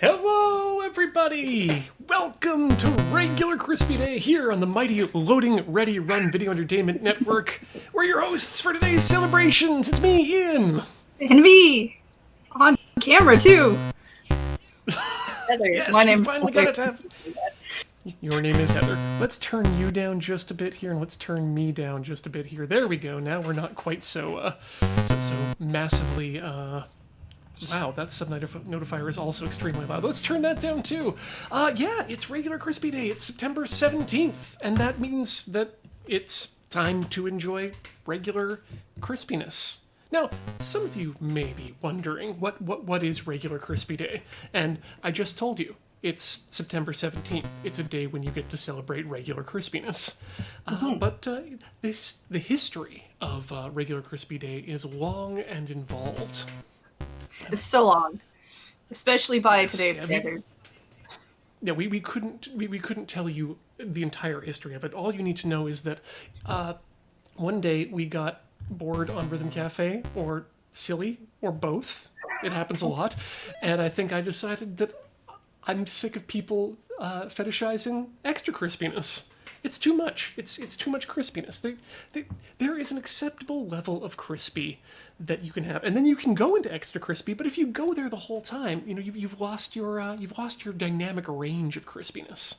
Hello, everybody! Welcome to Regular Crispy Day here on the mighty Loading Ready Run Video Entertainment Network. We're your hosts for today's celebrations. It's me, Ian. And me! On camera, too! Heather, Yes, my we name's finally got it. Your name is Heather. Let's turn you down just a bit here, and let's turn me down just a bit here. There we go. Now we're not quite so massively. Wow, that sub notifier is also extremely loud. Let's turn that down too. Yeah, it's Regular Crispy Day. It's September 17th, and that means that it's time to enjoy regular crispiness. Now, some of you may be wondering what is Regular Crispy Day, and I just told you. It's September 17th. It's a day when you get to celebrate regular crispiness. But the history of Regular Crispy Day is long and involved. It's so long. Especially by today's standards. Yeah, we couldn't tell you the entire history of it. All you need to know is that one day we got bored on Rhythm Cafe, or silly, or both. It happens a lot. And I think I decided that I'm sick of people fetishizing extra crispiness. It's too much. It's too much crispiness. There is an acceptable level of crispy that you can have, and then you can go into extra crispy. But if you go there the whole time, you've lost your dynamic range of crispiness.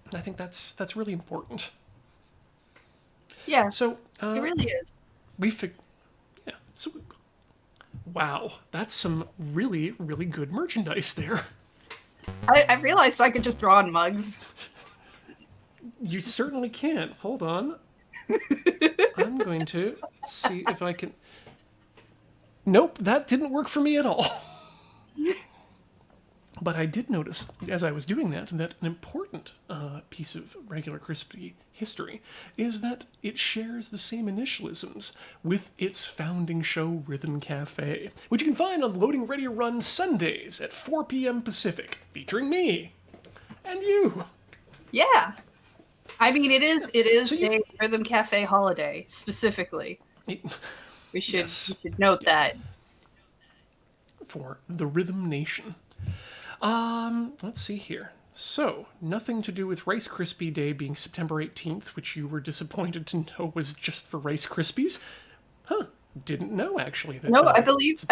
And I think that's really important. Yeah, So it really is. Yeah. So wow, that's some really really good merchandise there. I realized I could just draw on mugs. You certainly can. Hold on. I'm going to see if I can. Nope, that didn't work for me at all. But I did notice, as I was doing that an important piece of Regular Crispy history is that it shares the same initialisms with its founding show, Rhythm Cafe, which you can find on Loading Ready Run Sundays at 4 p.m. Pacific, featuring me and you. Yeah. I mean, it is a Rhythm Cafe holiday, specifically. We should note that. For the Rhythm Nation. Let's see here. So, nothing to do with Rice Krispie Day being September 18th, which you were disappointed to know was just for Rice Krispies. Huh. Didn't know, actually. No, I believe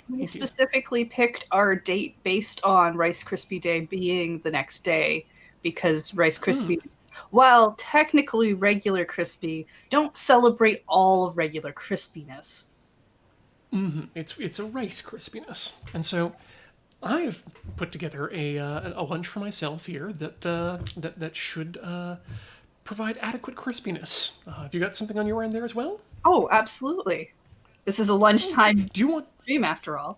we specifically picked our date based on Rice Krispie Day being the next day, because Rice Krispies, while technically regular crispy, don't celebrate all of regular crispiness. It's a Rice Krispiness. And so I've put together a lunch for myself here that should provide adequate crispiness. Have you got something on your end there as well? Oh, absolutely. This is a lunchtime stream, after all.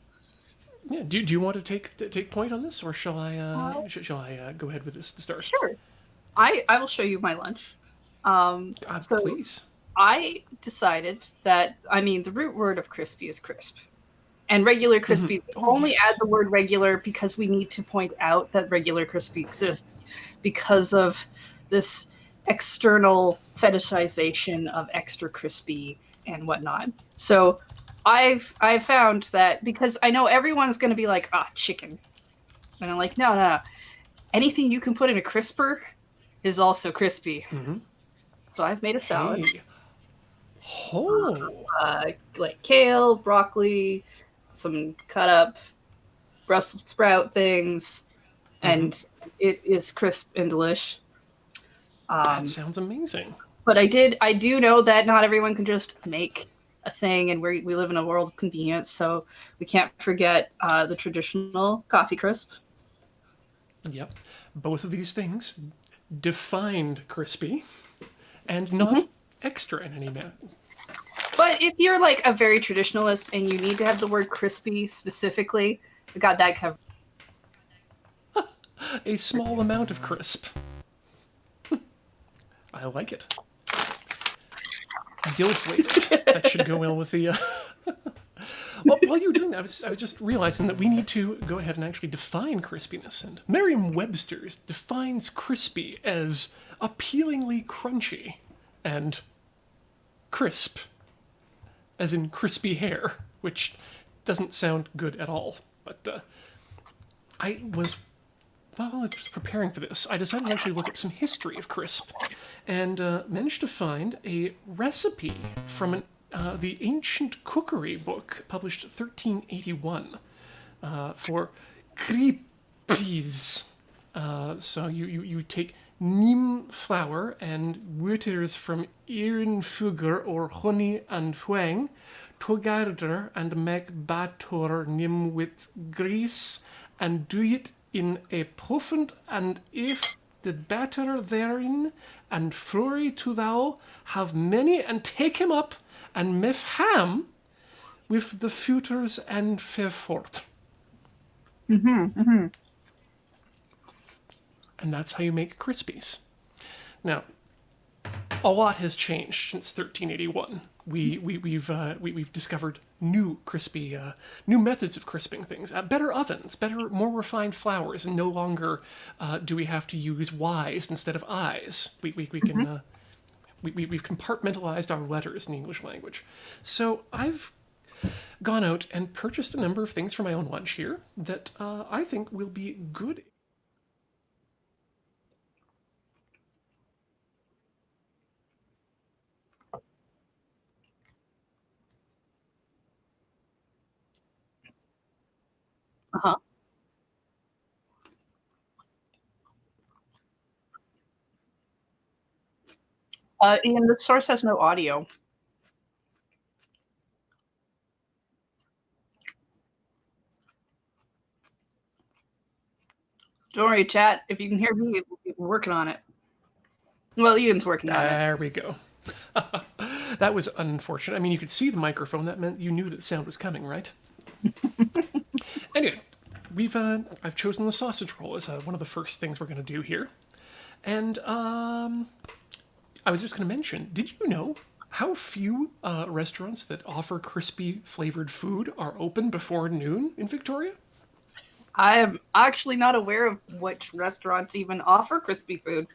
Yeah. Do you want to take point on this, or shall I go ahead with this to start? Sure. I will show you my lunch. So please. I decided that, I mean, the root word of crispy is crisp. And regular crispy, only add the word regular because we need to point out that regular crispy exists because of this external fetishization of extra crispy and whatnot. So I've found that, because I know everyone's going to be like, chicken. And I'm like, no. Anything you can put in a crisper is also crispy. So I've made a salad. Hey. Oh. Like kale, broccoli, some cut up Brussels sprout things, and it is crisp and delish. That sounds amazing. But I do know that not everyone can just make a thing, and we live in a world of convenience, so we can't forget the traditional coffee crisp. Yep. Both of these things defined crispy and not extra in any manner. But if you're like a very traditionalist and you need to have the word crispy specifically, we got that covered. A small amount of crisp. I like it. Dill flavor. That should go well with the... Well, while you were doing that, I was just realizing that we need to go ahead and actually define crispiness. And Merriam-Webster's defines crispy as appealingly crunchy and crisp, as in crispy hair, which doesn't sound good at all. But While I was preparing for this, I decided to actually look up some history of crisp, and managed to find a recipe from the Ancient Cookery book, published 1381, for cripes. So you take neem flour and waters from iron or honey and whang together and make batter neem with grease and do it in a puffend, and if the batter therein and flurry to thou have many and take him up and mef ham with the futures and fair fort. And that's how you make Crispies. Now, a lot has changed since 1381. We've discovered new new methods of crisping things, better ovens, more refined flours, and no longer do we have to use Y's instead of I's. We've compartmentalized our letters in the English language. So I've gone out and purchased a number of things for my own lunch here that I think will be good. Uh-huh. Ian, the source has no audio. Don't worry, chat. If you can hear me, we're working on it. Well, Ian's working on it. There we go. That was unfortunate. I mean, you could see the microphone. That meant you knew that sound was coming, right? Anyway, I've chosen the sausage roll as one of the first things we're going to do here. And I was just going to mention, did you know how few restaurants that offer crispy flavored food are open before noon in Victoria? I am actually not aware of which restaurants even offer crispy food.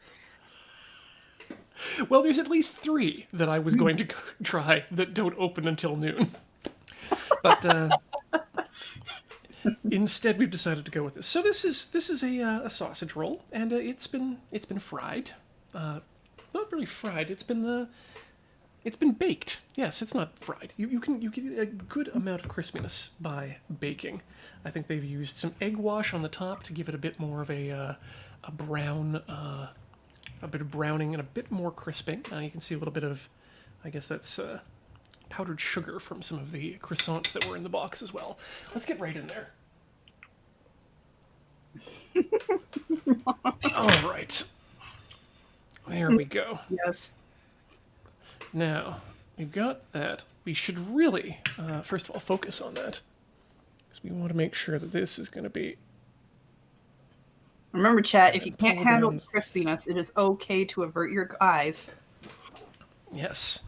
Well, there's at least 3 that I was going to try that don't open until noon. But instead, we've decided to go with this. So this is a sausage roll, and it's been fried. Not really fried. It's been baked. Yes, it's not fried. You get a good amount of crispiness by baking. I think they've used some egg wash on the top to give it a bit more of a brown, a bit of browning and a bit more crisping. You can see a little bit of, I guess that's powdered sugar from some of the croissants that were in the box as well. Let's get right in there. All right. There we go. Yes. Now, we've got that. We should really, first of all, focus on that. Because we want to make sure that this is going to be... Remember, chat, if you can't handle the crispiness, it is okay to avert your eyes. Yes.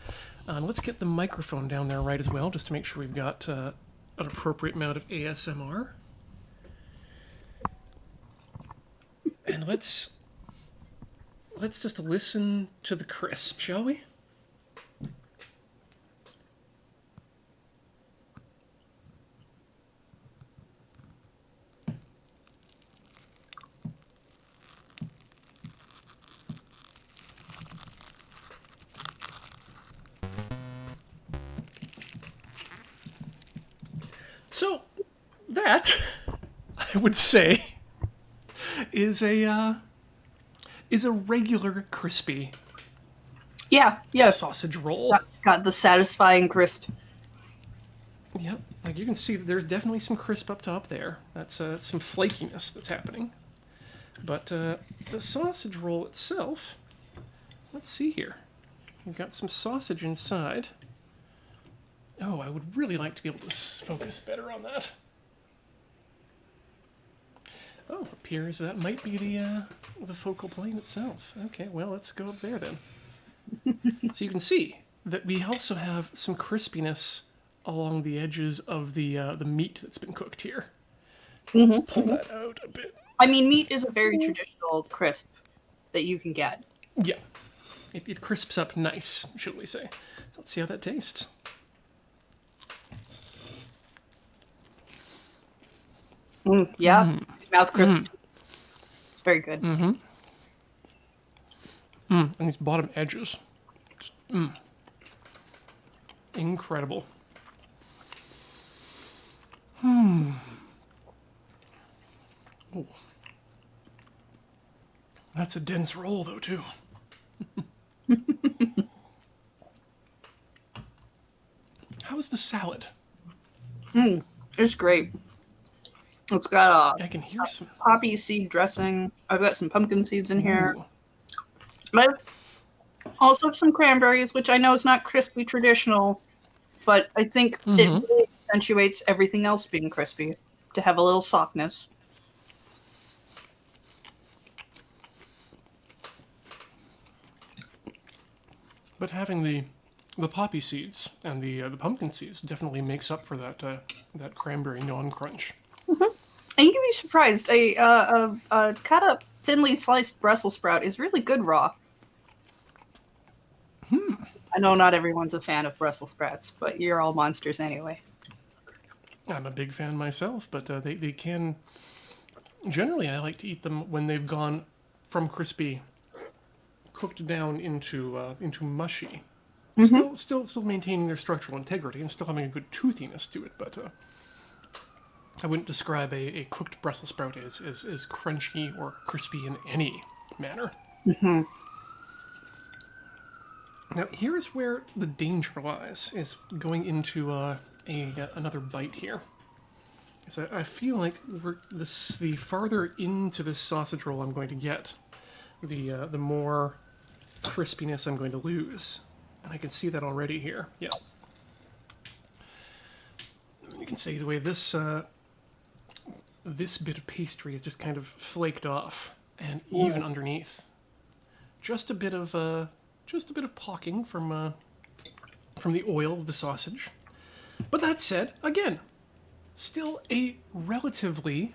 Let's get the microphone down there right as well, just to make sure we've got an appropriate amount of ASMR. And let's just listen to the crisp, shall we? So, that, I would say, is a regular crispy sausage roll. Got the satisfying crisp. Yep, like you can see that there's definitely some crisp up top there. That's some flakiness that's happening. But the sausage roll itself, let's see here. We've got some sausage inside. Oh, I would really like to be able to focus better on that. Oh, appears that might be the focal plane itself. Okay, well, let's go up there then. So you can see that we also have some crispiness along the edges of the meat that's been cooked here. Let's pull that out a bit. I mean, meat is a very traditional crisp that you can get. Yeah, it crisps up nice, should we say. So let's see how that tastes. Yeah, Mouth crisp. It's very good. And these bottom edges. Incredible. Ooh. That's a dense roll, though, too. How's the salad? It's great. It's got I can hear some. poppy seed dressing. I've got some pumpkin seeds in here. Ooh. I've also have some cranberries, which I know is not crispy traditional, but I think it really accentuates everything else being crispy to have a little softness. But having the poppy seeds and the pumpkin seeds definitely makes up for that cranberry non-crunch. And you'd be surprised. A cut up, thinly sliced Brussels sprout is really good raw. I know not everyone's a fan of Brussels sprouts, but you're all monsters anyway. I'm a big fan myself, but they can. Generally, I like to eat them when they've gone from crispy, cooked down into mushy. Still maintaining their structural integrity and still having a good toothiness to it, but I wouldn't describe a cooked Brussels sprout as crunchy or crispy in any manner. Now, here's where the danger lies, is going into another bite here. So I feel like the farther into this sausage roll I'm going to get, the more crispiness I'm going to lose. And I can see that already here. Yeah. You can see the way this bit of pastry is just kind of flaked off, and even underneath, just a bit of pocking from the oil of the sausage. But that said, again, still a relatively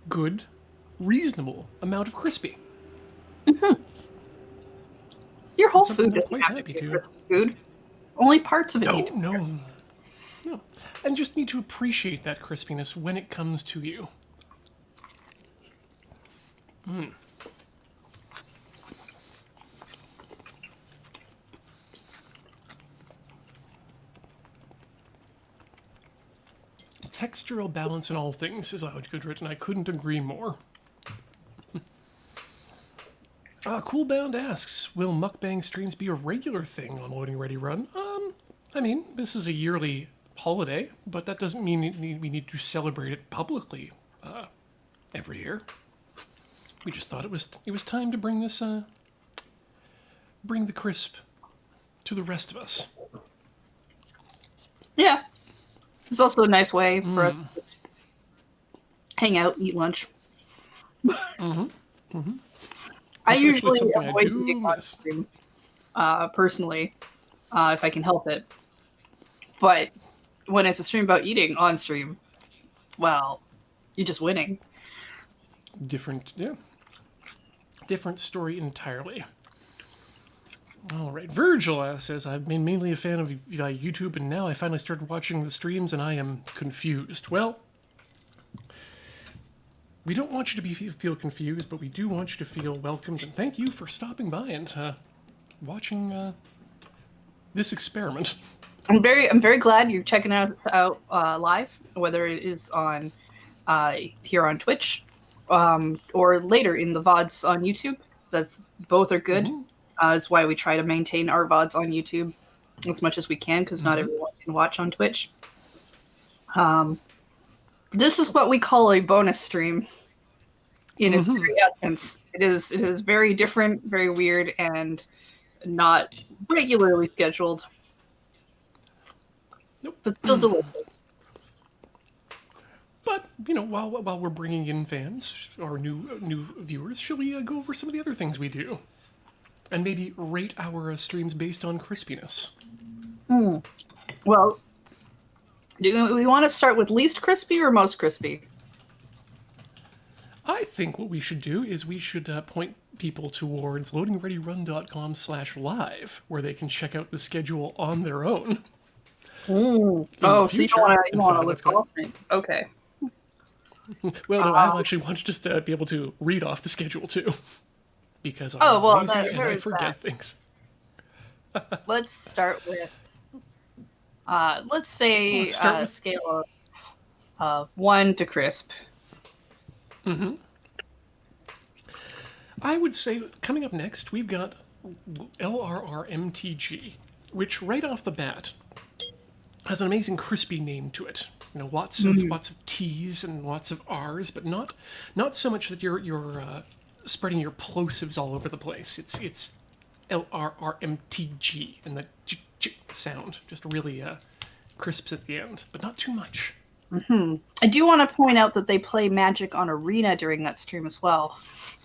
good, reasonable amount of crispy. Your whole Something food I'm doesn't quite have to happy be to. crispy food. Only parts of it need to be No, crispy. no. And just need to appreciate that crispiness when it comes to you. Textural balance in all things, as Howard Goodrich, and I couldn't agree more. Coolbound asks, will mukbang streams be a regular thing on Loading Ready Run? I mean, this is a yearly holiday, but that doesn't mean we need to celebrate it publicly every year. We just thought it was time to bring this bring the crisp to the rest of us. Yeah. It's also a nice way for us to just hang out, eat lunch. I That's actually usually something I avoid do eating on miss. stream, personally, if I can help it. But when it's a stream about eating on stream, well, you're just winning. Different story entirely. All right, Virgil says, I've been mainly a fan of YouTube, and now I finally started watching the streams, and I am confused. Well, we don't want you to feel confused, but we do want you to feel welcomed, and thank you for stopping by and watching this experiment. I'm very glad you're checking us out live, whether it is on here on Twitch or later in the VODs on YouTube. Both are good. Is why we try to maintain our VODs on YouTube as much as we can, because not everyone can watch on Twitch. This is what we call a bonus stream in its very essence. It is very different, very weird, and not regularly scheduled. Nope. But still delicious. But, while we're bringing in fans or new viewers, shall we go over some of the other things we do? And maybe rate our streams based on crispiness. Well, do we want to start with least crispy or most crispy? I think what we should do is we should point people towards loadingreadyrun.com/live, where they can check out the schedule on their own. Oh, so you don't want to and find list what's going- all things. Okay. Well, no, I actually want to just be able to read off the schedule too, because I'm Oh well, lazy and there I is forget that. things. Let's start with let's Well, say let's start a with. scale of 1 to crisp. I would say coming up next, we've got LRRMTG, which right off the bat has an amazing crispy name to it. Lots of T's and lots of R's, but not so much that you're spreading your plosives all over the place. It's LRRMTG, and the j sound just really crisps at the end, but not too much. I do want to point out that they play Magic on Arena during that stream as well.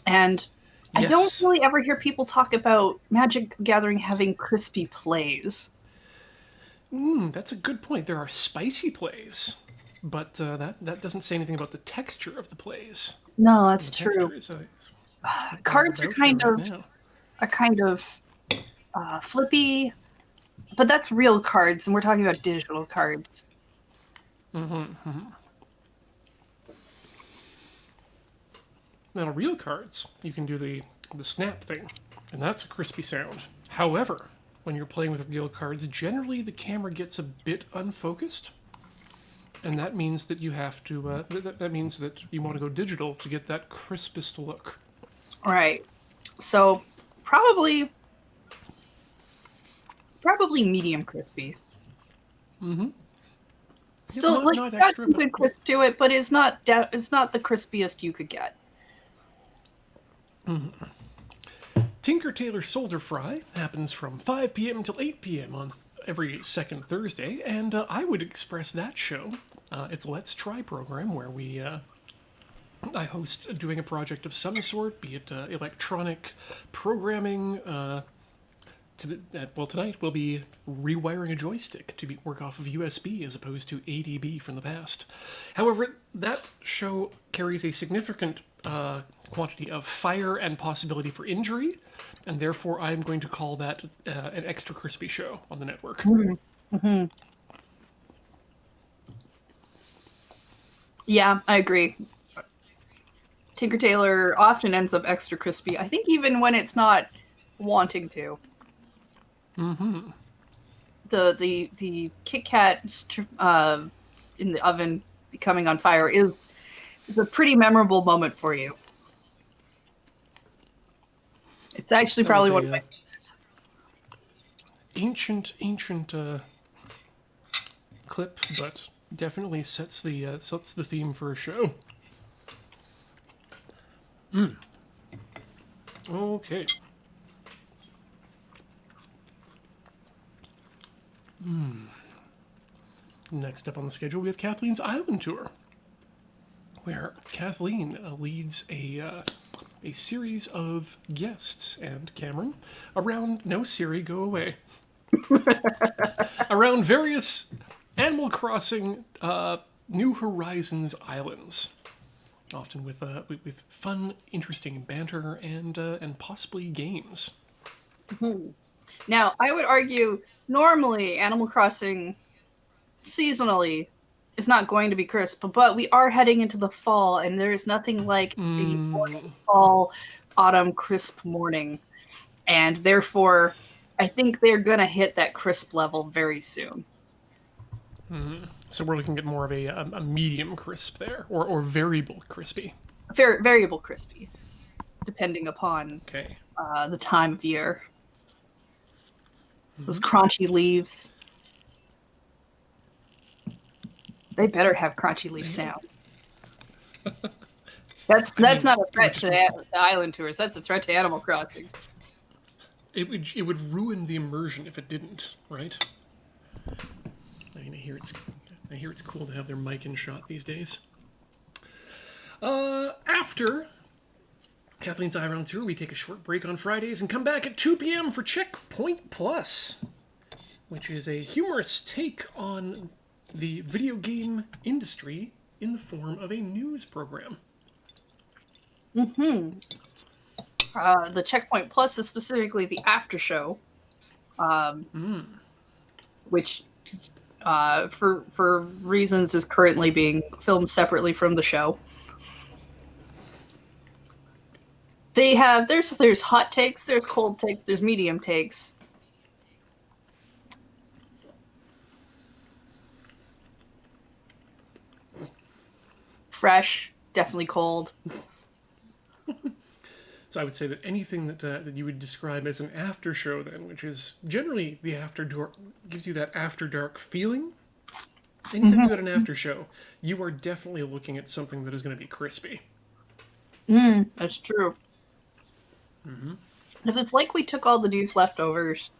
And I don't Yes. really ever hear people talk about Magic the Gathering having crispy plays. That's a good point. There are spicy plays, but that doesn't say anything about the texture of the plays. No, And that's the true. texture is what we're Cards about here right now. are kind of flippy, but that's real cards, and we're talking about digital cards. Now, real cards, you can do the snap thing, and that's a crispy sound. However, when you're playing with real cards, generally the camera gets a bit unfocused, and that means that you have to. That means that you want to go digital to get that crispest look. Right. So probably medium crispy. Still, not, like not got extra, some but good crisp to it, but it's not the crispiest you could get. Tinker Tailor Soldier Fry happens from 5 p.m. till 8 p.m. on every second Thursday, and I would express that show. It's a Let's Try program where I host doing a project of some sort, be it electronic programming. Tonight we'll be rewiring a joystick to work off of USB as opposed to ADB from the past. However, that show carries a significant quantity of fire and possibility for injury, and therefore I'm going to call that an extra crispy show on the network. Yeah, I agree. Tinker Tailor often ends up extra crispy. I think even when it's not wanting to. The Kit Kat in the oven becoming on fire is a pretty memorable moment for you. It's actually That probably was one of my favorites. ancient clip, but definitely sets the theme for a show. Okay. Next up on the schedule, we have Kathleen's Island Tour, where Kathleen leads a series of guests and Cameron around. No, Siri, go away. Around various Animal Crossing New Horizons islands, often with fun, interesting banter and possibly games. Now, I would argue normally Animal Crossing seasonally is not going to be crisp, but we are heading into the fall, and there is nothing like a morning fall, autumn crisp morning, and therefore, I think they're going to hit that crisp level very soon. So we're looking at more of a medium crisp there, or variable crispy. Variable crispy, depending upon Okay. the time of year. Those crunchy leaves. They better have crunchy leaf sounds. That's not a threat to the island tours. That's a threat to Animal Crossing. It would ruin the immersion if it didn't, right? I mean, I hear it's cool to have their mic in shot these days. After Kathleen's Island Tour, we take a short break on Fridays and come back at 2 p.m. for Checkpoint Plus, which is a humorous take on the video game industry in the form of a news program. The Checkpoint Plus is specifically the after show, which, for reasons, is currently being filmed separately from the show. They have there's hot takes, there's cold takes, there's medium takes. Fresh, definitely cold. So I would say that anything that you would describe as an after show, then, which is generally the after dark, gives you that after dark feeling. Anytime you got an after show, you are definitely looking at something that is going to be crispy. That's true. Because it's like we took all the news leftovers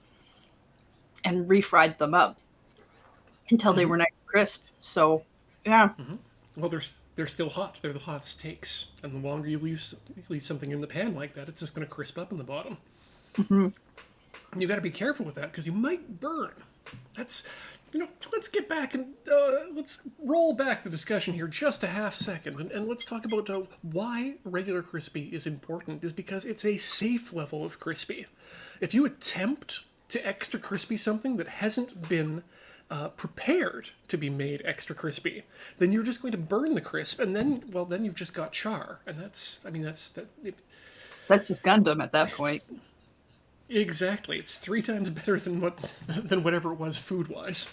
and refried them up until they were nice and crisp. So, yeah. Well, they're still hot. They're the hot steaks, and the longer you leave something in the pan like that, it's just going to crisp up in the bottom. And you got to be careful with that because you might burn. That's, let's get back and let's roll back the discussion here just a half second, and let's talk about why regular crispy is important. Is because it's a safe level of crispy. If you attempt to extra crispy something that hasn't been prepared to be made extra crispy, then you're just going to burn the crisp, and then you've just got char, and that's That's just Gundam at that point. exactly. It's 3 times better than whatever it was food wise.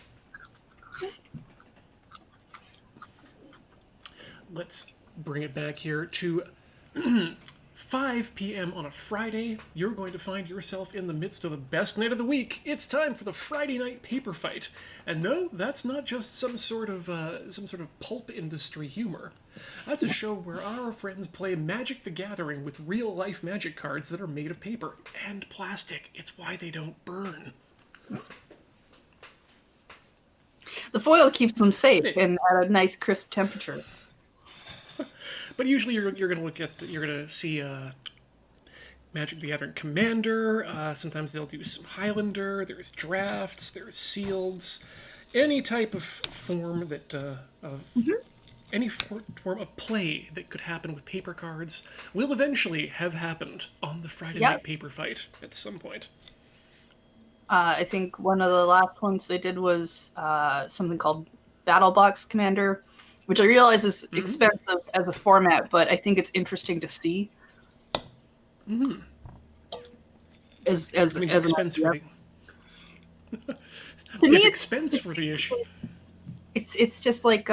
Let's bring it back here to 5 p.m. on a Friday. You're going to find yourself in the midst of the best night of the week. It's time for the Friday night paper fight. And no, that's not just some sort of pulp industry humor. That's a show where our friends play Magic the Gathering with real life magic cards that are made of paper and plastic. It's why they don't burn. The foil keeps them safe and at a nice crisp temperature. But usually you're going to see Magic the Gathering Commander. Sometimes they'll do some Highlander. There's drafts. There's sealeds. Any type of form that any form of play that could happen with paper cards will eventually have happened on the Friday night paper fight at some point. I think one of the last ones they did was something called Battle Box Commander, which I realize is expensive as a format, but I think it's interesting to see. As an expense idea. To me, it's expense for the issue. It's just like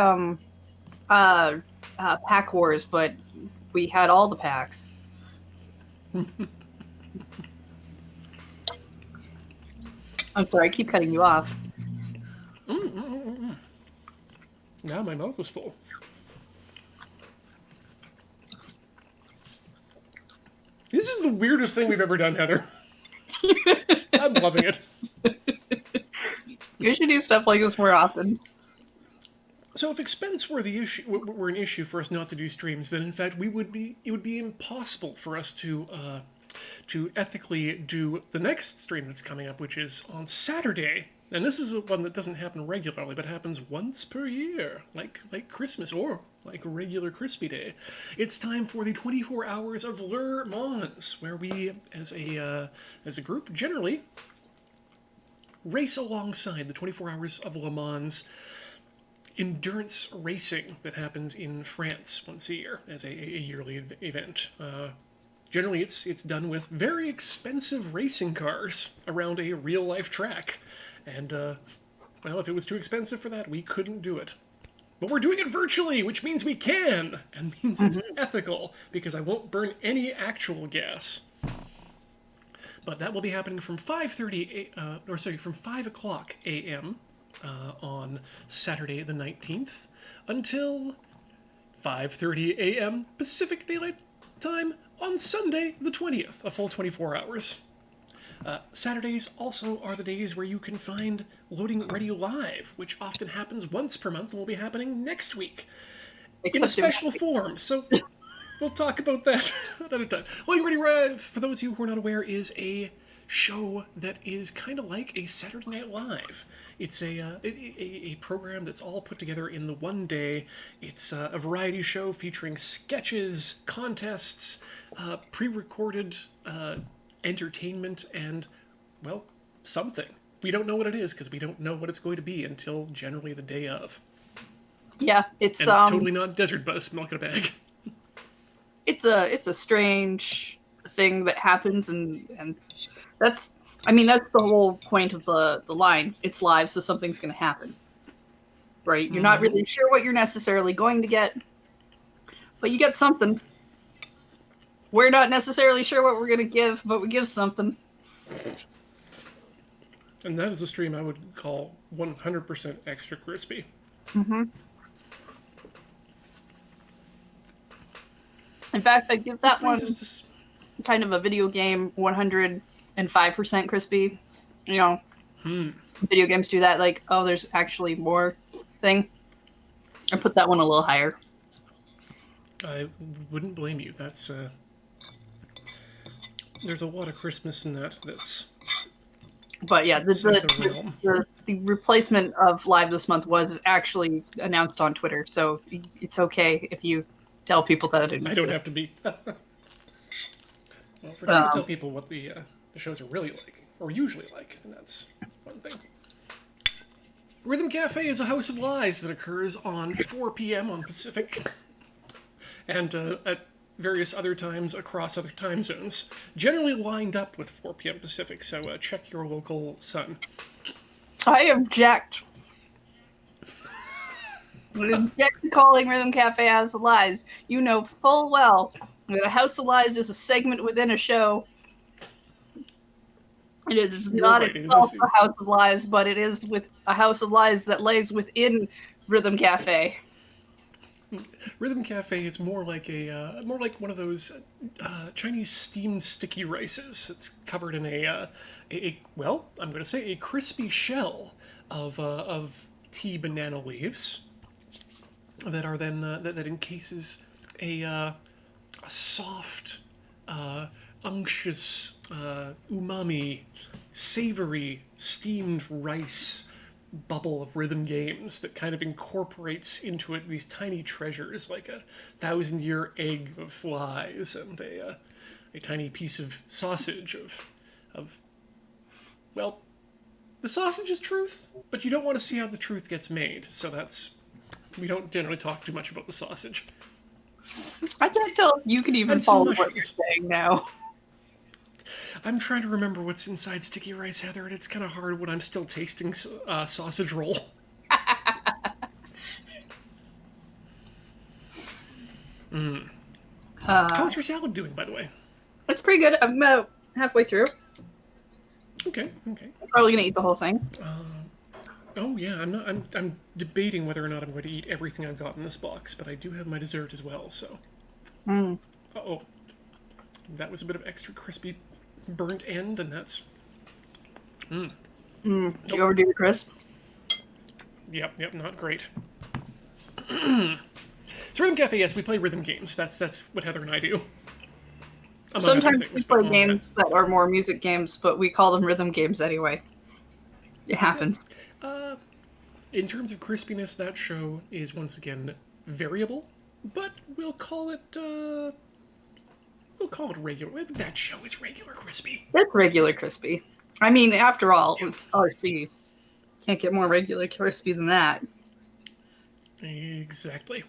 Pack Wars, but we had all the packs. I'm sorry, I keep cutting you off. Now my mouth is full. This is the weirdest thing we've ever done, Heather. I'm loving it. You should do stuff like this more often. So if expense were an issue for us not to do streams, then in fact it would be impossible for us to ethically do the next stream that's coming up, which is on Saturday. And this is one that doesn't happen regularly, but happens once per year, like Christmas or like regular Crispy Day. It's time for the 24 Hours of Le Mans, where we, as a group, generally race alongside the 24 Hours of Le Mans endurance racing that happens in France once a year as a yearly event. Generally, it's done with very expensive racing cars around a real-life track. And, well, if it was too expensive for that, we couldn't do it. But we're doing it virtually, which means we can, and means it's ethical, because I won't burn any actual gas. But that will be happening from 5 o'clock a.m. On Saturday the 19th until 5:30 a.m. Pacific Daylight Time on Sunday the 20th, a full 24 hours. Saturdays also are the days where you can find Loading Ready Live, which often happens once per month and will be happening next week in a special form. So we'll talk about that another time. Loading Ready Live, for those of you who are not aware, is a show that is kind of like a Saturday Night Live. It's a program that's all put together in the one day. It's a variety show featuring sketches, contests, pre-recorded entertainment, and, well, something. We don't know what it is because we don't know what it's going to be until generally the day of. Yeah, and it's totally not Desert Bus Milk in a Bag. It's a strange thing that happens, and that's that's the whole point of the line. It's live, so something's going to happen, right? You're not really sure what you're necessarily going to get, but you get something. We're not necessarily sure what we're going to give, but we give something. And that is a stream I would call 100% extra crispy. Mm-hmm. In fact, I give that one kind of a video game 105% crispy. You know, video games do that. Like, oh, there's actually more thing. I put that one a little higher. I wouldn't blame you. That's there's a lot of Christmas in that. But yeah, the replacement of Live this month was actually announced on Twitter, so it's okay if you tell people that it exists. I don't have to be. Well, if we're trying to tell people what the shows are really like, or usually like, then that's one thing. Rhythm Cafe is a house of lies that occurs on 4 p.m. on Pacific, and at various other times across other time zones, generally lined up with 4 p.m. Pacific, so check your local sun. I object. I object to calling Rhythm Cafe House of Lies. You know full well that a House of Lies is a segment within a show. It is not itself a House of Lies, but it is with a House of Lies that lays within Rhythm Cafe. Rhythm Cafe is more like one of those Chinese steamed sticky rices. It's covered in I'm going to say a crispy shell of tea banana leaves that are then that encases a soft, unctuous, umami, savory steamed rice bubble of rhythm games that kind of incorporates into it these tiny treasures like a 1,000-year egg of flies and a tiny piece of sausage of well, the sausage is truth, but you don't want to see how the truth gets made, so we don't generally talk too much about the sausage. I can't tell if you can even follow what you're saying now. I'm trying to remember what's inside sticky rice, Heather, and it's kind of hard when I'm still tasting sausage roll. How's your salad doing, by the way? It's pretty good. I'm about halfway through. Okay. I'm probably gonna eat the whole thing. Oh yeah, I'm debating whether or not I'm going to eat everything I've got in this box, but I do have my dessert as well. So. Uh-oh. That was a bit of extra crispy burnt end, and that's you overdo the crisp. Yep, not great. So Rhythm Cafe, yes, we play rhythm games. That's what Heather and I do. Sometimes we play games that are more music games, but we call them rhythm games anyway. It happens. In terms of crispiness, that show is once again variable, but we'll call it regular. That show is regular crispy. It's regular crispy. I mean, after all, it's RC. Can't get more regular crispy than that. Exactly.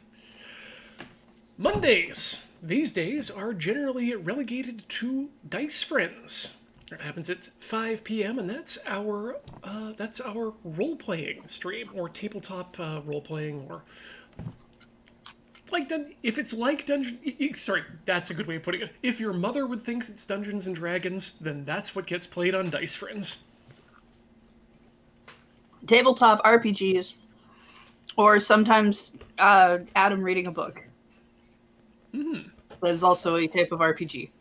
Mondays, these days, are generally relegated to Dice Friends. That happens at 5 p.m. and that's our role-playing stream, or tabletop role-playing, or if it's like sorry, that's a good way of putting it. If your mother would think it's Dungeons and Dragons, then that's what gets played on Dice Friends. Tabletop RPGs, or sometimes Adam reading a book. That is also a type of RPG.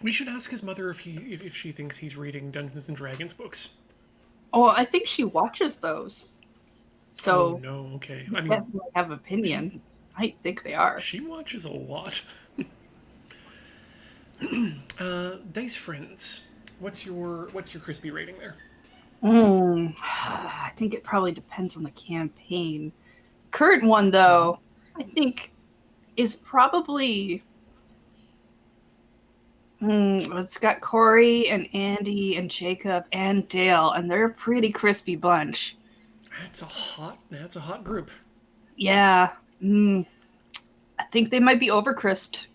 We should ask his mother if she thinks he's reading Dungeons and Dragons books. Oh, I think she watches those. So no, okay. I definitely have opinion. I think they are. She watches a lot. Dice Friends. What's your crispy rating there? I think it probably depends on the campaign. Current one, though, I think is probably... it's got Corey and Andy and Jacob and Dale, and they're a pretty crispy bunch. That's a hot group. Yeah. I think they might be over crisped.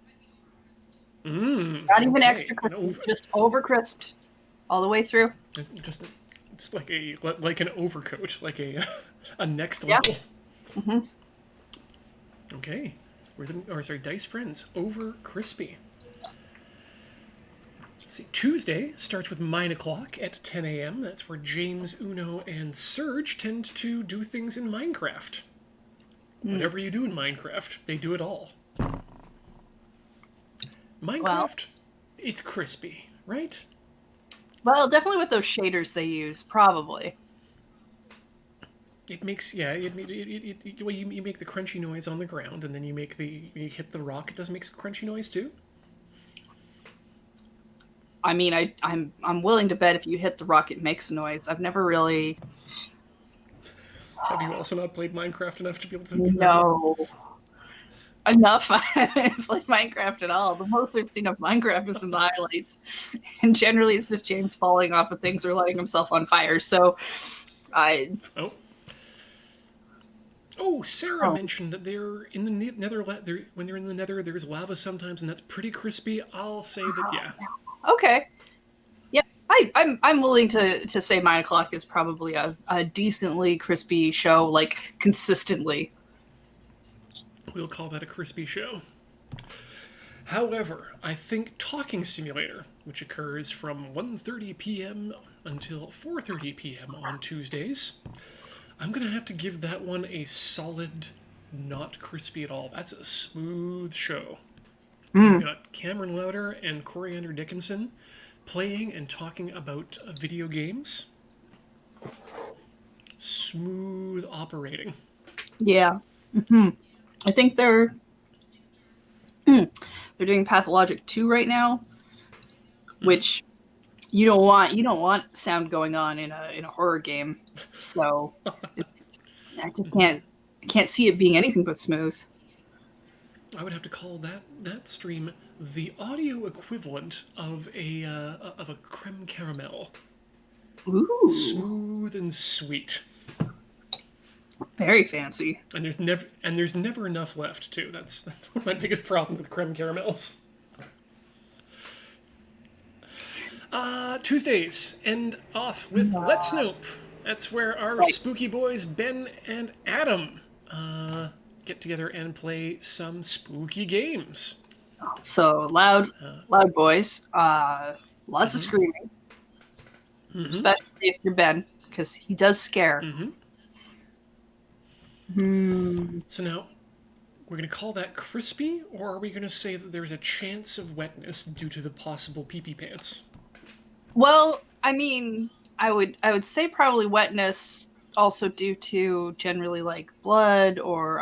Not even Okay. extra crispy, just over crisped all the way through. Just it's like an overcoat, like a a next Yeah. level. Hmm. Okay. Dice Friends over crispy. Let's see, Tuesday starts with Mine O'Clock at 10 a.m. That's where James, Uno, and Serge tend to do things in Minecraft. Whatever you do in Minecraft, they do it all. Well, Minecraft, it's crispy, right? definitely with those shaders they use, probably. It makes well, you make the crunchy noise on the ground, and then you hit the rock. It does make some crunchy noise too. I mean, I'm willing to bet if you hit the rock, it makes a noise. I've never really. Have you also not played Minecraft enough to be able to? No. Enough. I haven't played Minecraft at all. The most we've seen of Minecraft is in the highlights. And generally it's just James falling off of things or lighting himself on fire. So I. Oh, Sarah mentioned that they're in the nether. When they're in the nether, there's lava sometimes, and that's pretty crispy. I'll say that, yeah. Okay. Yeah, I'm willing to say Mine O'Clock is probably a decently crispy show, like consistently. We'll call that a crispy show. However, I think Talking Simulator, which occurs from 1:30 p.m. until 4:30 p.m. on Tuesdays, I'm going to have to give that one a solid not crispy at all. That's a smooth show. We've got Cameron Lauder and Coriander Dickinson playing and talking about video games. Smooth operating. Yeah. I think they're doing Pathologic 2 right now, which you don't want sound going on in a horror game. So I just can't see it being anything but smooth. I would have to call that stream the audio equivalent of a creme caramel. Ooh, Smooth and sweet. very fancy. And there's never enough left too. That's one of my biggest problems with creme caramels. Tuesdays end off with Let's Snoop. That's where our spooky boys Ben and Adam get together and play some spooky games. So loud boys, lots of screaming, especially if you're Ben, because he does scare. So now, we're going to call that crispy, or are we going to say that there's a chance of wetness due to the possible pee-pee pants? Well, I mean, I would say probably wetness, also due to generally like blood or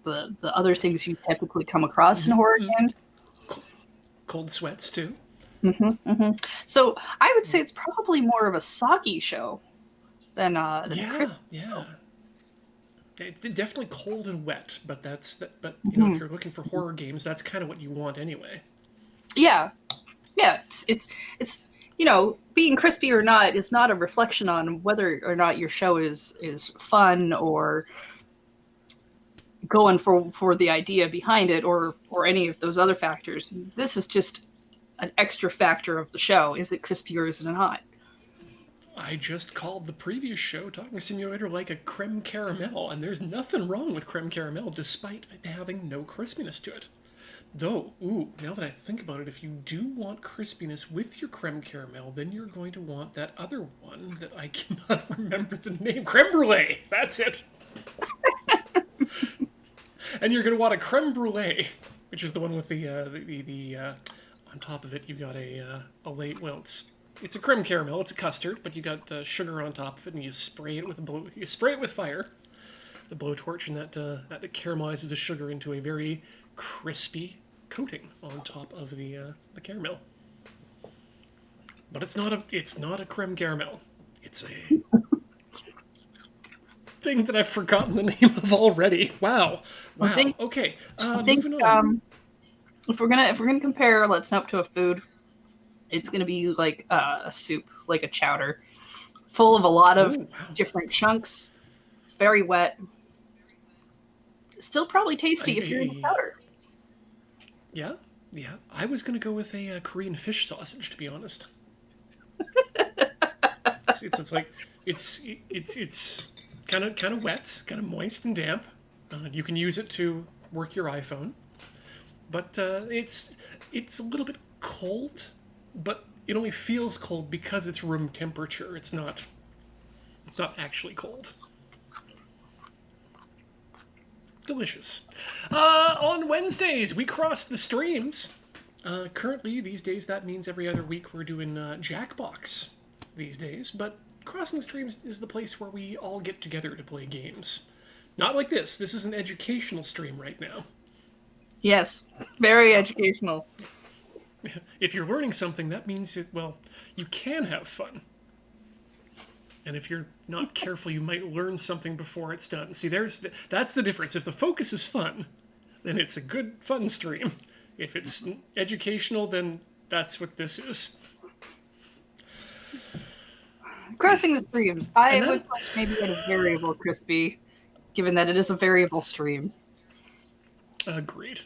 the other things you typically come across in horror games. Cold sweats too. So I would say it's probably more of a soggy show than Yeah. It's definitely cold and wet, but But if you're looking for horror games, that's kind of what you want anyway. Yeah. It's being crispy or not is not a reflection on whether or not your show is fun or going for the idea behind it or any of those other factors. This is just an extra factor of the show. Is it crispy or is it not? I just called the previous show Talking Simulator like a creme caramel, and there's nothing wrong with creme caramel despite having no crispiness to it. Though, now that I think about it, if you do want crispiness with your creme caramel, then you're going to want that other one that I cannot remember the name. Creme brulee! That's it! And you're going to want a creme brulee, which is the one with the on top of it you got it's a creme caramel, it's a custard, but you got sugar on top of it, and you spray it with fire, the blowtorch, and that caramelizes the sugar into a very crispy coating on top of the caramel. But it's not a creme caramel. It's a thing that I've forgotten the name of already. Wow. Okay. Moving on. If we're gonna compare Let's Snoop to a food, it's gonna be like a soup, like a chowder, full of a lot of different chunks, very wet. Still probably tasty if you're in the chowder. Yeah. Yeah, I was gonna go with a Korean fish sausage, to be honest. It's like it's kind of wet, kind of moist and damp. You can use it to work your iPhone, but it's a little bit cold, but it only feels cold because it's room temperature. It's not actually cold. Delicious. On Wednesdays, we cross the streams. Currently, these days, that means every other week we're doing Jackbox these days, but crossing the streams is the place where we all get together to play games. Not like this. This is an educational stream right now. Yes, very educational. If you're learning something, that means, well, you can have fun. And if you're not careful, you might learn something before it's done. See, that's the difference. If the focus is fun, then it's a good fun stream. If it's educational, then that's what this is. Crossing the streams. I And would put maybe a variable crispy, given that it is a variable stream. Agreed.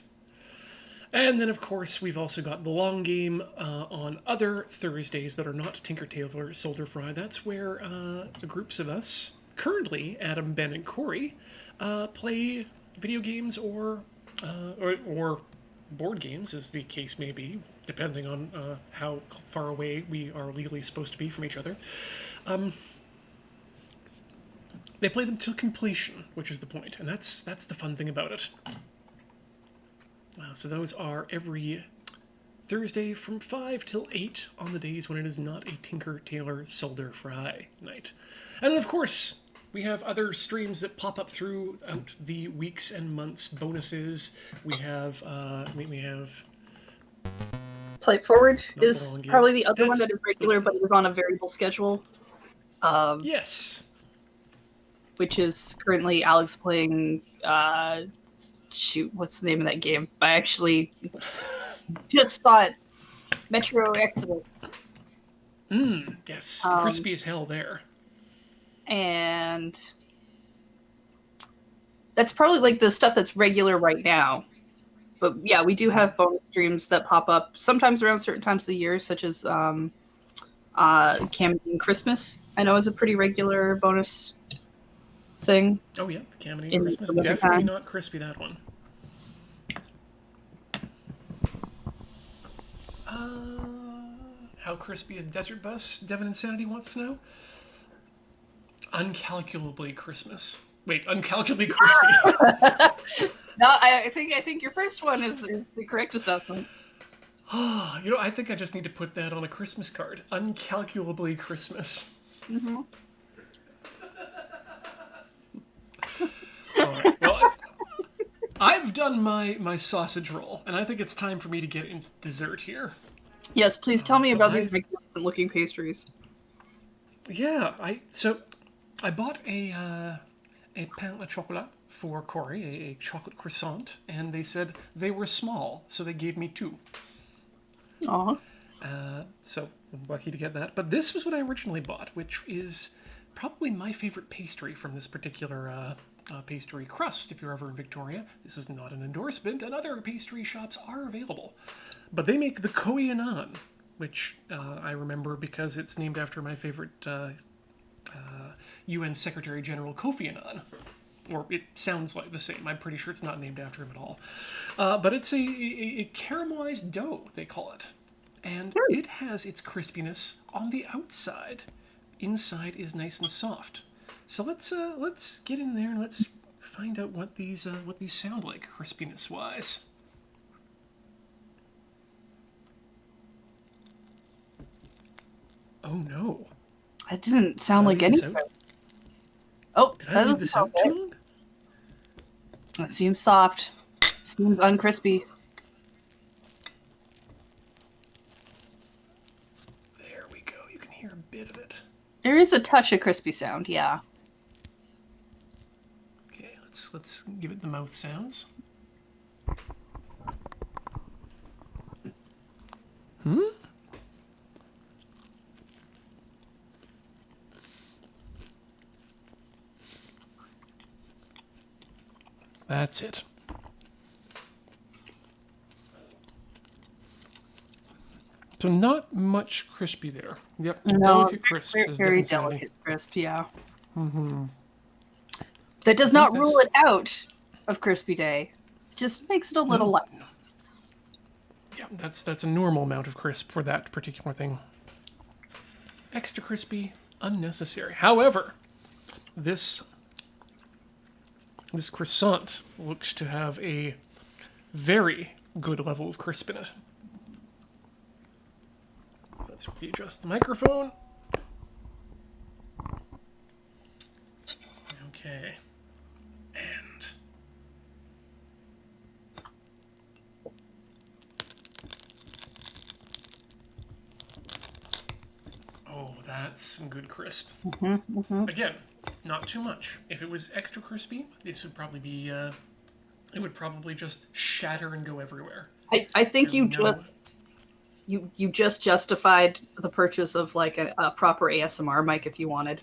And then, of course, we've also got the long game on other Thursdays that are not Tinker Tailor Soldier Fry. That's where the groups of us, currently Adam, Ben, and Corey, play video games or board games, as the case may be, depending on how far away we are legally supposed to be from each other. They play them to completion, which is the point, and that's the fun thing about it. So those are every Thursday from 5 till 8 on the days when it is not a Tinker Tailor Soldier Fry night. And then, of course, we have other streams that pop up throughout the weeks and months. Bonuses. We have Play It Forward Not the is long game. probably the other one That's- that is regular, but it is on a variable schedule. yes. Which is currently Alex playing. Shoot, what's the name of that game? I actually just saw it. Metro Exodus. Yes. Crispy as hell there. And that's probably like the stuff that's regular right now. But yeah, we do have bonus streams that pop up sometimes around certain times of the year, such as Camden Christmas. I know is a pretty regular bonus thing. Oh yeah, the Camden In Christmas. the winter Definitely time. not crispy, that one. How crispy is Desert Bus? Devon Insanity wants to know. Uncalculably Christmas. Wait, uncalculably crispy. No, I think your first one is the correct assessment. I think I just need to put that on a Christmas card. Uncalculably Christmas. Mm-hmm. All right. Well, I've done my sausage roll, and I think it's time for me to get into dessert here. Yes, please tell me so about I- these magnificent looking pastries. Yeah, I bought a pain au chocolat for Corey, a chocolate croissant, and they said they were small, so they gave me 2. Aw. So I'm lucky to get that. But this was what I originally bought, which is probably my favorite pastry from this particular pastry crust. If you're ever in Victoria, this is not an endorsement, and other pastry shops are available. But they make the Koh-i Annan, which I remember because it's named after my favorite UN Secretary General Kofi Annan. Or it sounds like the same. I'm pretty sure it's not named after him at all. But it's a caramelized dough, they call it. And it has its crispiness on the outside. Inside is nice and soft. So let's get in there and let's find out what these sound like crispiness wise. Oh no! That didn't sound like Did I leave anything. this out? Oh, Did I that leave doesn't this sound out too right. long? That seems soft. Seems uncrispy. There we go. You can hear a bit of it. There is a touch of crispy sound, yeah. Okay, let's give it the mouth sounds. That's it. So not much crispy there. Yep, No, delicate crisps. very, As very Devin said. delicate crisp. Yeah. That does not rule it out of crispy day. Just makes it a little less. Yeah, that's a normal amount of crisp for that particular thing. Extra crispy, unnecessary. However, this croissant looks to have a very good level of crisp in it. Let's readjust the microphone. Okay. And oh, that's some good crisp. Again, not too much. If it was extra crispy, this would probably be it would probably just shatter and go everywhere. I think you just justified the purchase of like a proper ASMR mic if you wanted.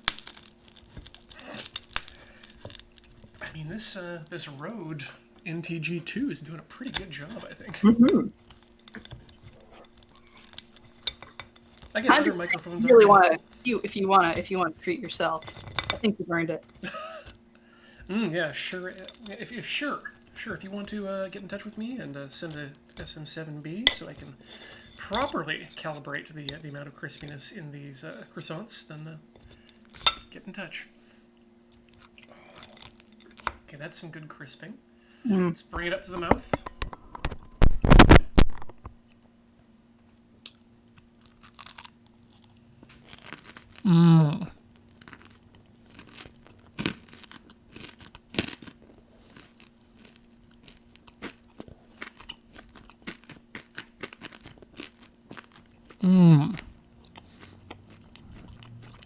I mean, this Rode NTG2 is doing a pretty good job, I think. I get other microphones. You really want to, if you want to treat yourself. I think you've earned it. Yeah, sure. If you want to get in touch with me and send a SM7B so I can properly calibrate the amount of crispiness in these croissants, then get in touch. Okay, that's some good crisping. Let's bring it up to the mouth.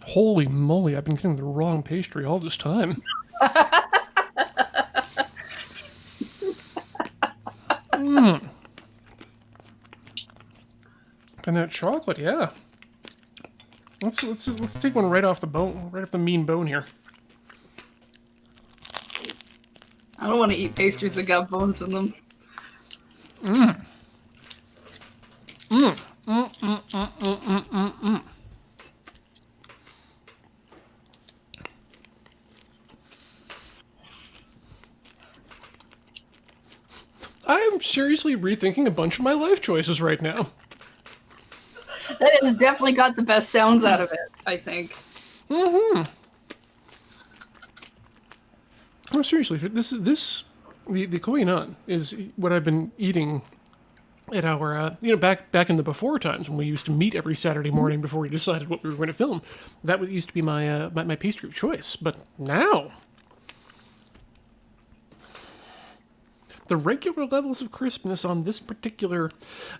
Holy moly, I've been getting the wrong pastry all this time. And that chocolate, yeah. Let's take one right off the bone, right off the mean bone here. I don't want to eat pastries that got bones in them. I am seriously rethinking a bunch of my life choices right now. That has definitely got the best sounds out of it, I think. Oh, seriously, the koh nan is what I've been eating at our, back in the before times when we used to meet every Saturday morning before we decided what we were going to film. That used to be my my pastry of choice. But now, the regular levels of crispness on this particular,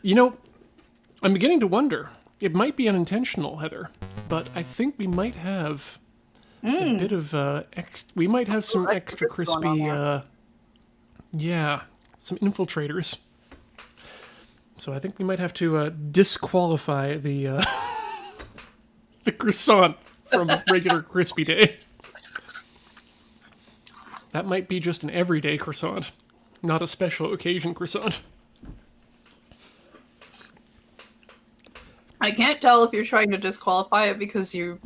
I'm beginning to wonder. It might be unintentional, Heather, but I think we might have a bit of we might have some extra crispy, some infiltrators. So I think we might have to disqualify the the croissant from regular crispy day. That might be just an everyday croissant, not a special occasion croissant. I can't tell if you're trying to disqualify it because you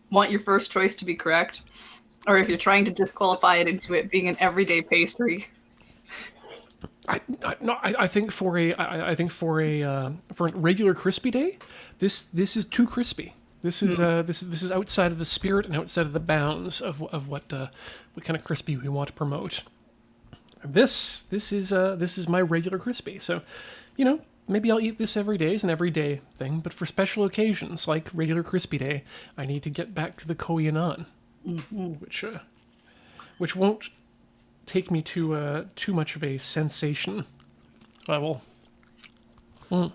want your first choice to be correct, or if you're trying to disqualify it into it being an everyday pastry. I think for a regular crispy day, this is too crispy. This is this is outside of the spirit and outside of the bounds of what kind of crispy we want to promote. This is my regular crispy. So, maybe I'll eat this every day as an everyday thing, but for special occasions like regular crispy day, I need to get back to the koh nan, which won't take me to too much of a sensation level. See,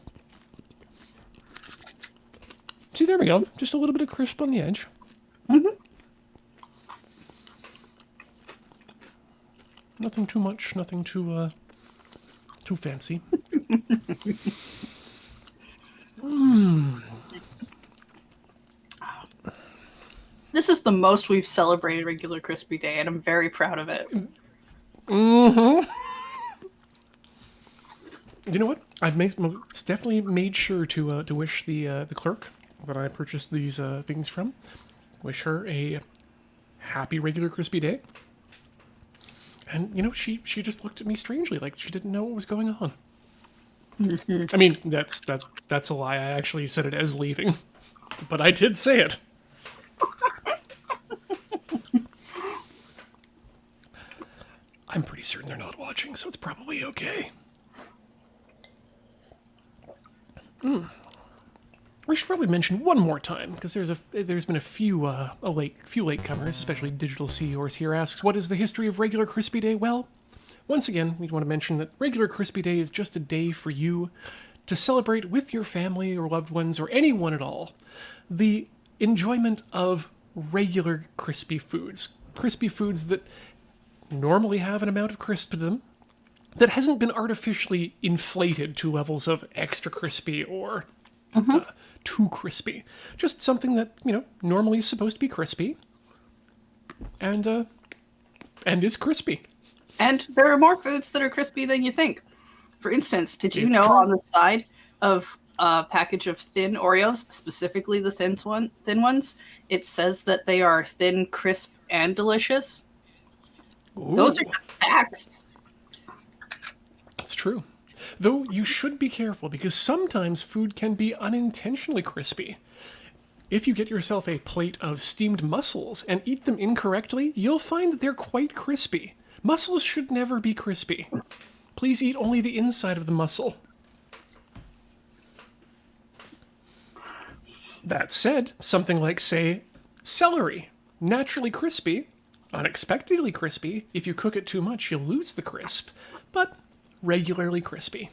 there we go. Just a little bit of crisp on the edge. Nothing too much. Nothing too fancy. This is the most we've celebrated regular crispy day, and I'm very proud of it. You know what? It's definitely made sure to wish the clerk that I purchased these things from, wish her a happy regular crispy day. And she just looked at me strangely, like she didn't know what was going on. I mean, that's a lie. I actually said it as leaving, but I did say it. I'm pretty certain they're not watching, so it's probably okay. We should probably mention one more time because there's been a few latecomers, especially Digital Seahorse here asks, what is the history of regular Crispy Day? Well, once again, we want to mention that regular Crispy Day is just a day for you to celebrate with your family or loved ones or anyone at all the enjoyment of regular crispy foods that normally have an amount of crisp to them that hasn't been artificially inflated to levels of extra crispy or too crispy. Just something that, normally is supposed to be crispy and is crispy. And there are more foods that are crispy than you think. For instance, did you It's know true. on the side of a package of thin Oreos, specifically the thin ones, it says that they are thin, crisp, and delicious? Ooh, Those are just facts. it's true. Though you should be careful because sometimes food can be unintentionally crispy. If you get yourself a plate of steamed mussels and eat them incorrectly, you'll find that they're quite crispy. Mussels should never be crispy. Please eat only the inside of the mussel. That said, something like, say, celery, naturally crispy, unexpectedly crispy. If you cook it too much, you'll lose the crisp, but regularly crispy.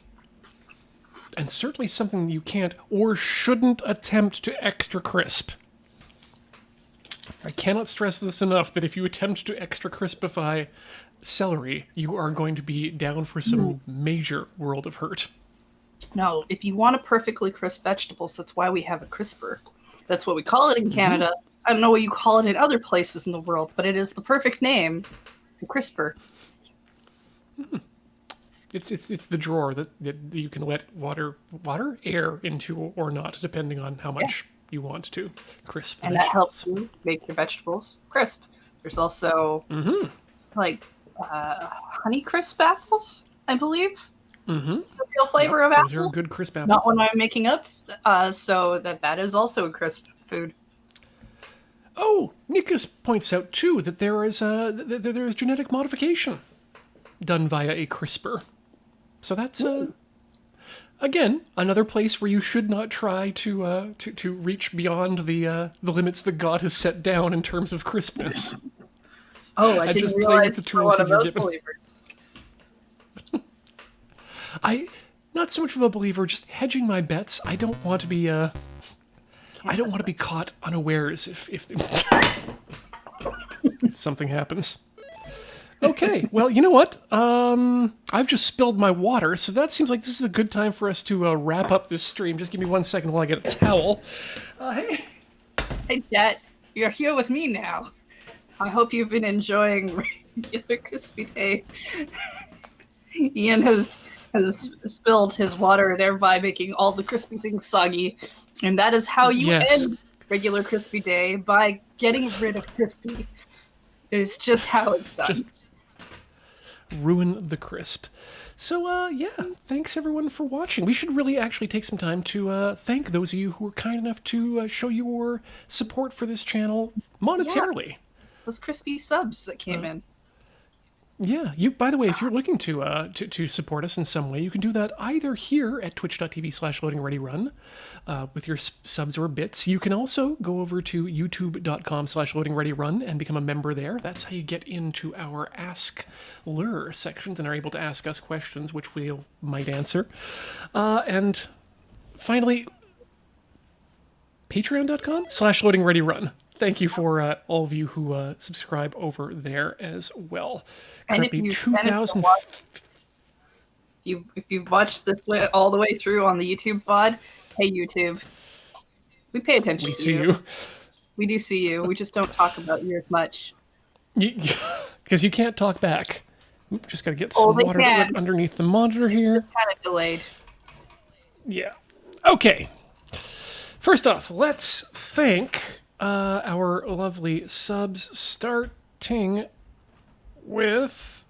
And certainly something you can't or shouldn't attempt to extra crisp. I cannot stress this enough that if you attempt to extra crispify celery, you are going to be down for some major world of hurt. No, if you want a perfectly crisp vegetables, that's why we have a crisper. That's what we call it in Canada. I don't know what you call it in other places in the world, but it is the perfect name, a crisper. It's the drawer that you can let air into or not, depending on how much you want to crisp the And that vegetables. helps you make your vegetables crisp. There's also honey crisp apples, I believe. The real flavor of Those are apple. a good crisp apple. Not one I'm making up. So that is also a crisp food. Oh, Nikas points out too that there is genetic modification done via a CRISPR. So that's again another place where you should not try to reach beyond the limits that God has set down in terms of crispness. Oh, I just didn't play with realize the you were tools one that of you're those given. believers. Not so much of a believer, just hedging my bets. I don't want to be caught unawares if something happens. Okay, well, you know what? I've just spilled my water, so that seems like this is a good time for us to wrap up this stream. Just give me 1 second while I get a towel. Hey. Hey, Jet, you're here with me now. I hope you've been enjoying regular crispy day. Ian has spilled his water, thereby making all the crispy things soggy. And that is how you end regular crispy day, by getting rid of crispy. It's just how it's done. Just ruin the crisp. So, yeah, thanks everyone for watching. We should really actually take some time to thank those of you who were kind enough to show your support for this channel monetarily. Yeah. Those crispy subs that came in. Yeah, by the way, if you're looking to support us in some way, you can do that either here at twitch.tv/loadingreadyrun with your subs or bits. You can also go over to youtube.com/loadingreadyrun and become a member there. That's how you get into our Ask Lur sections and are able to ask us questions, which we might answer. And finally, patreon.com/loadingreadyrun. Thank you for all of you who subscribe over there as well. And if you've watched this all the way through on the YouTube VOD, hey YouTube, we pay attention to you. We see you. We do see you. We just don't talk about you as much. Because you can't talk back. Oop, just got to get some water underneath the monitor here. It's kind of delayed. Yeah. Okay. First off, let's thank our lovely subs, starting with...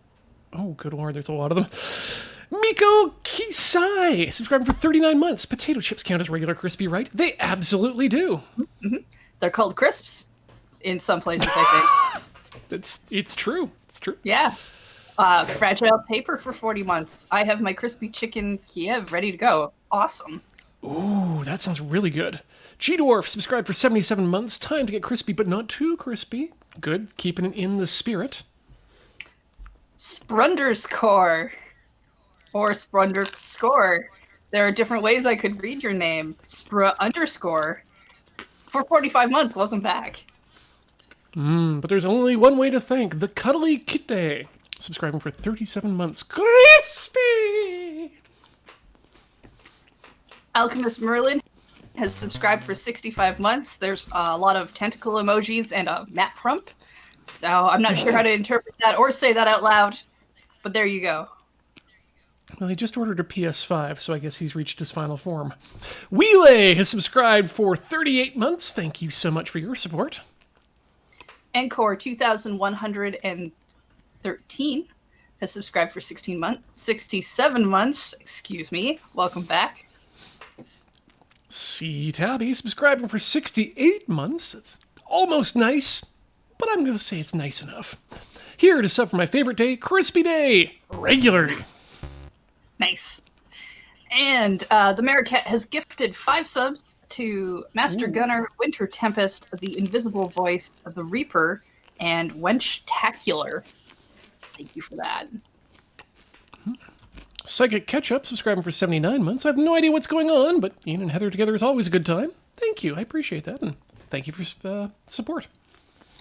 Oh, good lord, there's a lot of them. Miko Kisai, subscribing for 39 months. Potato chips count as regular crispy, right? They absolutely do. They're called crisps in some places, I think. It's true. It's true. Yeah. Fragile paper for 40 months. I have my crispy chicken Kiev ready to go. Awesome. Ooh, that sounds really good. G-Dwarf, subscribed for 77 months. Time to get crispy, but not too crispy. Good, keeping it in the spirit. Sprunderscore. Or Sprunderscore. There are different ways I could read your name. Spra_. For 45 months, welcome back. But there's only one way to thank the Cuddly Kitty, subscribing for 37 months. Crispy! Alchemist Merlin has subscribed for 65 months. There's a lot of tentacle emojis and a map frump. So I'm not sure how to interpret that or say that out loud. But there you go. Well, he just ordered a PS5, so I guess he's reached his final form. Wheelay has subscribed for 38 months. Thank you so much for your support. Encore 2113 has subscribed for 67 months. Excuse me. Welcome back. C Tabby subscribing for 68 months. It's almost nice, but I'm going to say it's nice enough. Here to sub for my favorite day, Crispy Day, regularly. Nice. And the Maricat has gifted 5 subs to Master Gunner, Winter Tempest, the Invisible Voice of the Reaper, and Wenchtacular. Thank you for that. Psychic Ketchup subscribing for 79 months. I have no idea what's going on, but Ian and Heather together is always a good time. Thank you. I appreciate that, and thank you for support.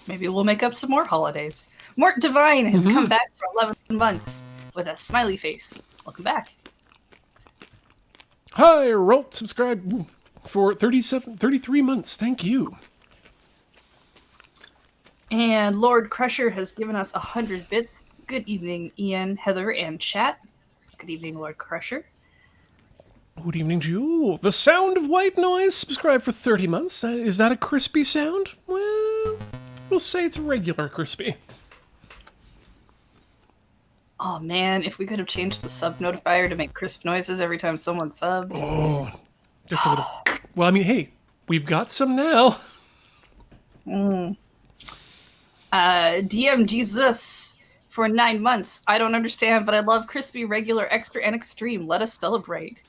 Maybe we'll make up some more holidays. Mort Divine has come back for 11 months with a smiley face. Welcome back. Hi, Rolt subscribed for 33 months. Thank you. And Lord Crusher has given us 100 bits. Good evening, Ian, Heather, and chat. Good evening, Lord Crusher. Good evening, Jewel. The Sound of White Noise subscribed for 30 months. Is that a crispy sound? Well, we'll say it's regular crispy. Oh man, if we could have changed the sub notifier to make crisp noises every time someone subbed. Oh, just a little. Well, I mean, hey, we've got some now. DM Jesus for 9 months. I don't understand, but I love crispy, regular, extra, and extreme. Let us celebrate.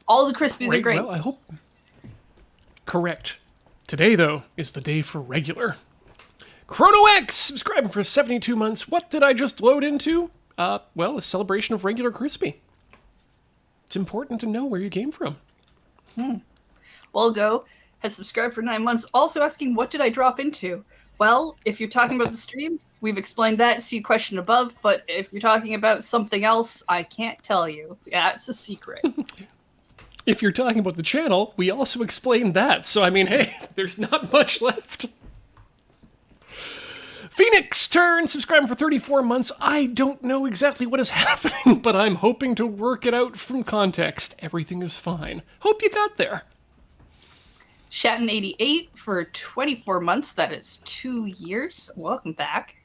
All the crispies are great. Well, I hope. Correct. Today, though, is the day for regular. Chrono X subscribing for 72 months. What did I just load into? Well, a celebration of regular crispy. It's important to know where you came from. Wolgo has subscribed for 9 months, also asking, what did I drop into? Well, if you're talking about the stream, we've explained that. See question above. But if you're talking about something else, I can't tell you. Yeah, it's a secret. If you're talking about the channel, we also explained that. So, I mean, hey, there's not much left. Phoenix Turn, subscribing for 34 months. I don't know exactly what is happening, but I'm hoping to work it out from context. Everything is fine. Hope you got there. Shatton88 for 24 months. That is 2 years. Welcome back.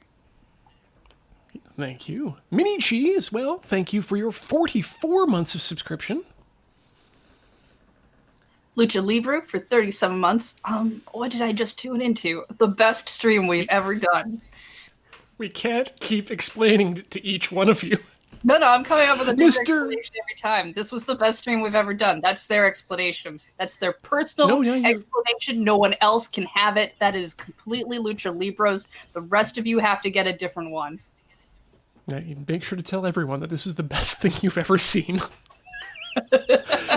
Thank you. Mini Chi as well. Thank you for your 44 months of subscription. Lucha Libre for 37 months. What did I just tune into? The best stream we've ever done. We can't keep explaining it to each one of you. No, I'm coming up with a new explanation every time. This was the best stream we've ever done. That's their explanation. That's their personal explanation. No one else can have it. That is completely Lucha Libre's. The rest of you have to get a different one. Now, you make sure to tell everyone that this is the best thing you've ever seen.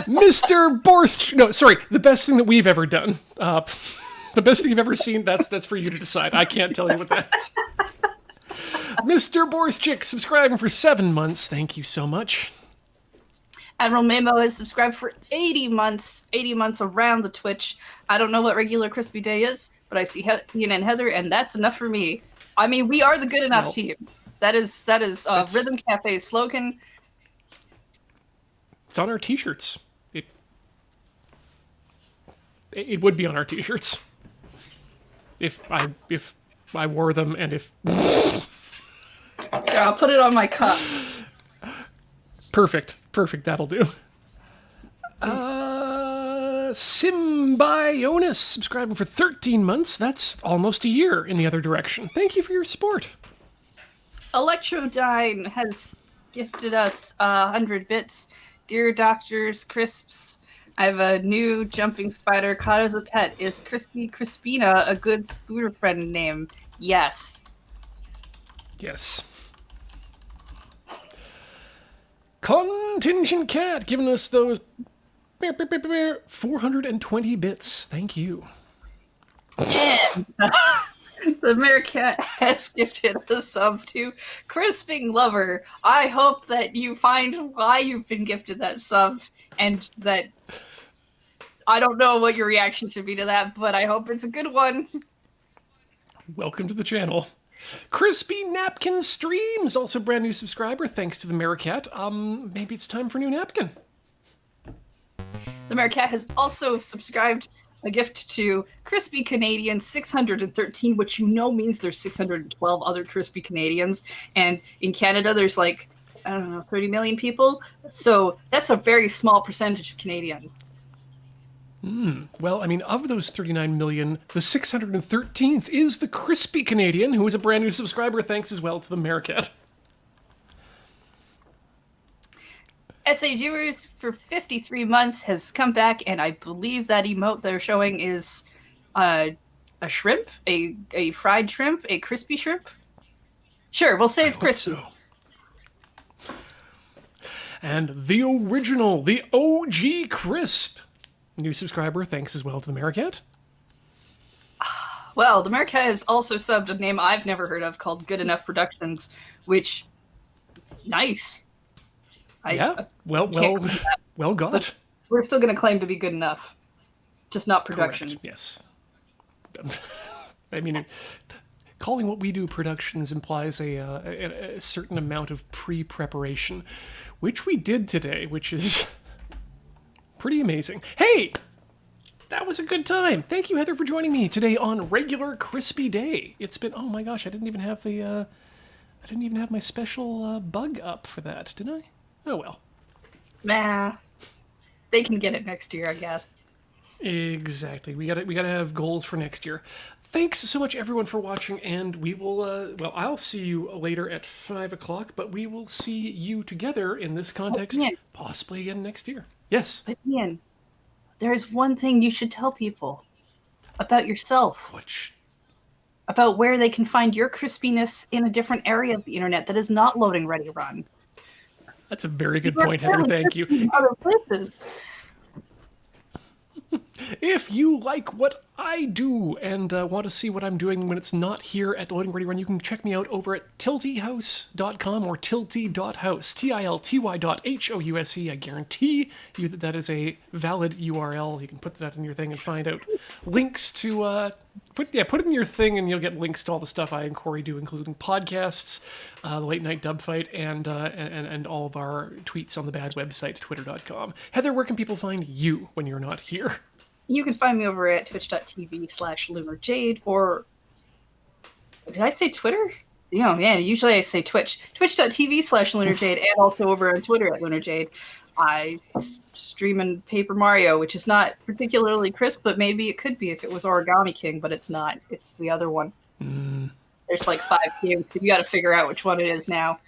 Mr. Borst... No, sorry, the best thing that we've ever done. The best thing you've ever seen, that's for you to decide. I can't tell you what that is. Mr. Borstchick subscribing for 7 months. Thank you so much. Admiral Memo has subscribed for 80 months. 80 months around the Twitch. I don't know what regular Crispy Day is, but I see Ian and Heather, and that's enough for me. I mean, we are the good enough team. That is Rhythm Cafe's slogan. It's on our t-shirts. It would be on our t-shirts. If I wore them, and if... Yeah, I'll put it on my cup. Perfect, that'll do. Symbionis subscribing for 13 months. That's almost a year in the other direction. Thank you for your support. Electrodyne has gifted us 100 bits. Dear Doctors, Crisps, I have a new jumping spider caught as a pet. Is Crispy Crispina a good spooder friend name? Yes. Yes. Contingent Cat giving us those 420 bits. Thank you. And the Meerkat has gifted a sub to Crisping Lover. I hope that you find why you've been gifted that sub, and that I don't know what your reaction should be to that, but I hope it's a good one. Welcome to the channel. Crispy Napkin Streams, also brand new subscriber, thanks to the Meerkat. Maybe it's time for a new napkin. The Meerkat has also subscribed a gift to Crispy Canadian 613, which you know means there's 612 other Crispy Canadians. And in Canada, there's like, I don't know, 30 million people. So that's a very small percentage of Canadians. Well, I mean, of those 39 million, the 613th is the Crispy Canadian, who is a brand new subscriber, thanks as well to the Meerkat. SA Viewers for 53 months has come back, and I believe that emote they're showing is a shrimp, a fried shrimp, a crispy shrimp. Sure, we'll say it's crispy. So. And the original, the OG Crisp, new subscriber, thanks as well to the Meerkat. Well, the Meerkat has also subbed a name I've never heard of called Good Enough Productions, which, nice. Well got. But we're still going to claim to be good enough, just not productions. Correct. Yes. I mean, calling what we do productions implies a certain amount of pre-preparation, which we did today, which is pretty amazing. Hey, that was a good time. Thank you, Heather, for joining me today on regular Crispy Day. It's been, oh my gosh, I didn't even have my special bug up for that, did I? Oh well. Nah, they can get it next year, I guess. Exactly. We gotta have goals for next year. Thanks so much, everyone, for watching, and we will. Well, I'll see you later at 5 o'clock, but we will see you together in this context, possibly again next year. Yes. But Ian, there is one thing you should tell people about yourself. Which? About where they can find your crispiness in a different area of the internet that is not Loading Ready Run. That's a very good point, Heather. Thank you. Other places. If you like what I do and want to see what I'm doing when it's not here at Loading Ready Run, you can check me out over at tiltyhouse.com or tilty.house, tilty.house. I guarantee you that is a valid URL. You can put that in your thing and find out links to... Put it in your thing and you'll get links to all the stuff I and Corey do, including podcasts, the Late Night Dub Fight, and all of our tweets on the bad website, twitter.com. Heather, where can people find you when you're not here? You can find me over at twitch.tv/LunarJade, or did I say Twitter? Yeah, man, usually I say Twitch. Twitch.tv/LunarJade, and also over on Twitter at LunarJade. I stream in Paper Mario, which is not particularly crisp, but maybe it could be if it was Origami King, but it's not. It's the other one. There's like 5 games, so you got to figure out which one it is now.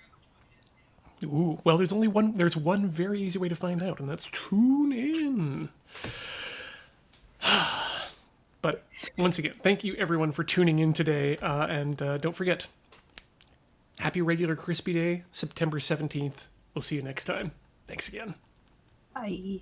Ooh, well, there's only one. There's one very easy way to find out, and that's tune in. But once again, thank you everyone for tuning in today, and don't forget, happy regular Crispy Day, September 17th. We'll see you next time. Thanks again. Bye.